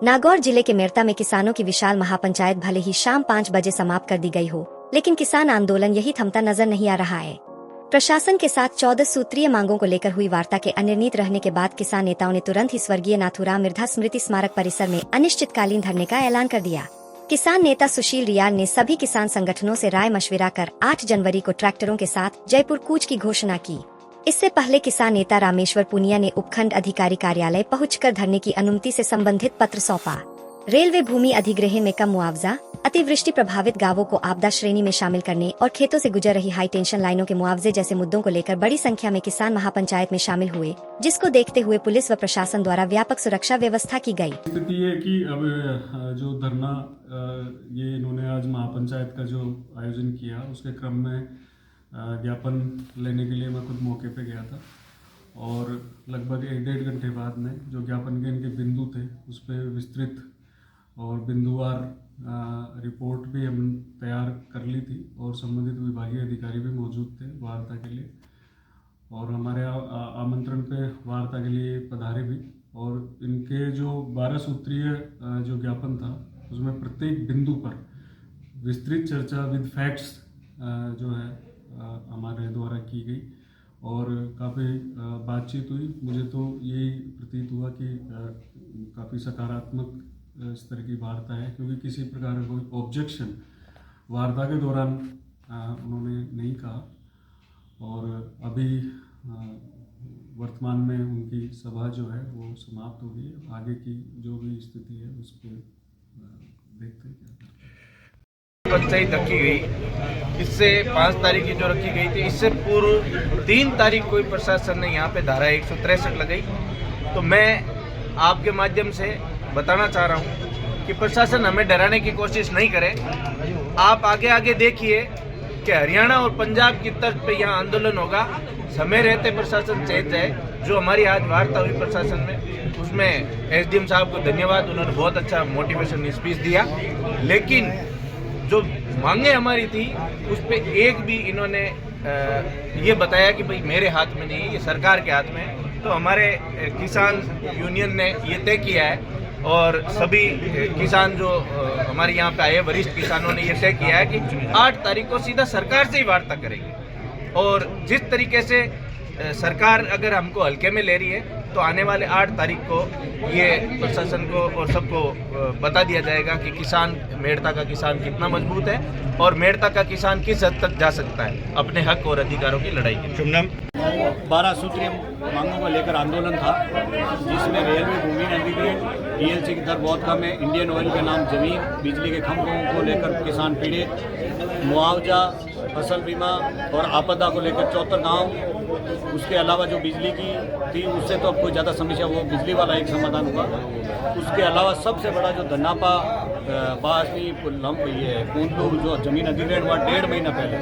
नागौर जिले के मेरता में किसानों की विशाल महापंचायत भले ही शाम 5 बजे समाप्त कर दी गई हो, लेकिन किसान आंदोलन यही थमता नजर नहीं आ रहा है। प्रशासन के साथ 14 सूत्रीय मांगों को लेकर हुई वार्ता के अनिर्णित रहने के बाद किसान नेताओं ने तुरंत ही स्वर्गीय नाथूराम मिर्धा स्मृति स्मारक परिसर में अनिश्चितकालीन धरने का ऐलान कर दिया। किसान नेता सुशील रियाल ने सभी किसान संगठनों से राय मशविरा कर 8 जनवरी को ट्रैक्टरों के साथ जयपुर कूच की घोषणा की। इससे पहले किसान नेता रामेश्वर पुनिया ने उपखंड अधिकारी कार्यालय पहुंचकर धरने की अनुमति से संबंधित पत्र सौंपा। रेलवे भूमि अधिग्रहण में कम मुआवजा, अतिवृष्टि प्रभावित गांवों को आपदा श्रेणी में शामिल करने और खेतों से गुजर रही हाई टेंशन लाइनों के मुआवजे जैसे मुद्दों को लेकर बड़ी संख्या में किसान महापंचायत में शामिल हुए, जिसको देखते हुए पुलिस व प्रशासन द्वारा व्यापक सुरक्षा व्यवस्था की गई। स्थिति है कि अब जो धरना ये इन्होंने आज महापंचायत का जो आयोजन किया उसके क्रम में ज्ञापन लेने के लिए मैं खुद मौके पे गया था और लगभग 1-1.5 घंटे बाद में जो ज्ञापन के इनके बिंदु थे उस पर विस्तृत और बिंदुवार रिपोर्ट भी हम तैयार कर ली थी और संबंधित विभागीय अधिकारी भी मौजूद थे वार्ता के लिए और हमारे आमंत्रण पे वार्ता के लिए पधारे भी। और इनके जो 12 सूत्रीय जो ज्ञापन था उसमें प्रत्येक बिंदु पर विस्तृत चर्चा विद फैक्ट्स जो है हमारे द्वारा की गई और काफ़ी बातचीत हुई। मुझे तो यही प्रतीत हुआ कि काफ़ी सकारात्मक स्तर की वार्ता है, क्योंकि किसी प्रकार का कोई ऑब्जेक्शन वार्ता के दौरान उन्होंने नहीं कहा। और अभी वर्तमान में उनकी सभा जो है वो समाप्त हो गई। आगे की जो भी स्थिति है उस पर देखते हैं क्या करते हैं। पंचायत रखी गई, इससे 5 तारीख की जो रखी गई थी, इससे पूर्व 3 तारीख को प्रशासन ने यहाँ पे धारा 163 लगाई। तो मैं आपके माध्यम से बताना चाह रहा हूँ कि प्रशासन हमें डराने की कोशिश नहीं करे। आप आगे आगे देखिए कि हरियाणा और पंजाब की तर्ज पे यहाँ आंदोलन होगा। समय रहते प्रशासन चेत जाए। जो हमारी आज वार्ता हुई प्रशासन में, उसमें एसडीएम साहब को धन्यवाद, उन्होंने बहुत अच्छा मोटिवेशन स्पीच दिया। लेकिन जो मांगे हमारी थी उस पे एक भी इन्होंने ये बताया कि भाई मेरे हाथ में नहीं, ये सरकार के हाथ में है। तो हमारे किसान यूनियन ने ये तय किया है और सभी किसान जो हमारे यहाँ पे आए वरिष्ठ किसानों ने ये तय किया है कि 8 तारीख को सीधा सरकार से ही वार्ता करेंगे। और जिस तरीके से सरकार अगर हमको हल्के में ले रही है तो आने वाले 8 तारीख को ये प्रशासन को और सबको बता दिया जाएगा कि किसान, मेड़ता का किसान कितना मजबूत है और मेड़ता का किसान किस हद तक जा सकता है अपने हक और अधिकारों की लड़ाई के लिए। 12 सूत्रीय मांगों को लेकर आंदोलन था, जिसमें रेलवे भूमि अधिग्रहण, डीएलसी की दर बहुत कम है, इंडियन ऑयल के नाम जमीन, बिजली के खंभों को लेकर किसान पीड़ित, मुआवजा, फसल बीमा और आपदा को लेकर 74 गाँव, उसके अलावा जो बिजली की थी उससे तो अब कोई ज़्यादा समस्या, वो बिजली वाला एक समाधान हुआ। उसके अलावा सबसे बड़ा जो धन्नापा बासनी ये कूंदलू जो जमीन अधिग्रहण हुआ 1.5 महीना पहले,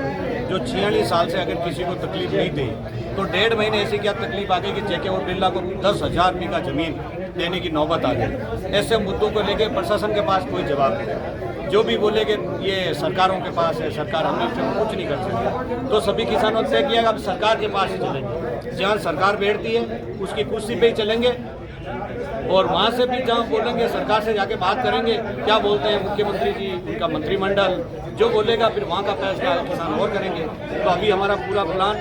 जो 46 साल से अगर किसी को तकलीफ नहीं थी तो 1.5 महीने ऐसी क्या तकलीफ आ गई कि जेके और बिरला को 10,000 बीघा जमीन देने की नौबत आ गई। ऐसे मुद्दों को लेकर प्रशासन के पास कोई जवाब नहीं। जो भी बोले कि ये सरकारों के पास है, सरकार हमें कुछ नहीं कर सकती। तो सभी किसानों ने तय किया कि अब सरकार के पास ही चलेंगे। जहाँ सरकार बैठती है उसकी कुर्सी पे ही चलेंगे और वहाँ से भी जहाँ बोलेंगे सरकार से जाके बात करेंगे, क्या बोलते हैं मुख्यमंत्री जी, उनका मंत्रिमंडल जो बोलेगा फिर वहाँ का फैसला किसान और करेंगे। तो अभी हमारा पूरा प्लान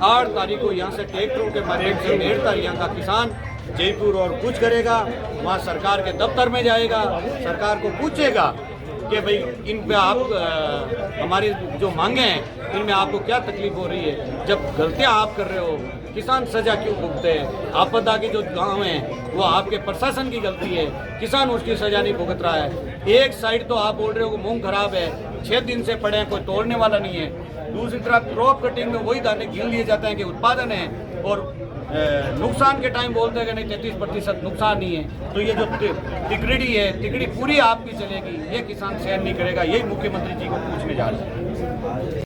8 तारीख को यहाँ से ट्रैक्टरों के माध्यम से मेड़ता यहाँ का किसान जयपुर और कुछ करेगा, वहाँ सरकार के दफ्तर में जाएगा, सरकार को पूछेगा कि भाई इन पे आप हमारी जो मांगे हैं इनमें आपको क्या तकलीफ हो रही है, जब गलतियां आप कर रहे हो किसान सजा क्यों भुगते हैं, आपदा के जो गांव हैं वो आपके प्रशासन की गलती है, किसान उसकी सजा नहीं भुगत रहा है। एक साइड तो आप बोल रहे हो कि मूंग खराब है, 6 दिन से पड़े हैं, कोई तोड़ने वाला नहीं है, दूसरी तरफ क्रॉप कटिंग में वही दाने गिन लिए जाते हैं कि उत्पादन है और नुकसान के टाइम बोलते हैं कि नहीं 33% नुकसान नहीं है। तो ये जो तिकड़ी है, तिकड़ी पूरी आपकी चलेगी, ये किसान सहन नहीं करेगा। यही मुख्यमंत्री जी को पूछने जा रहे हैं।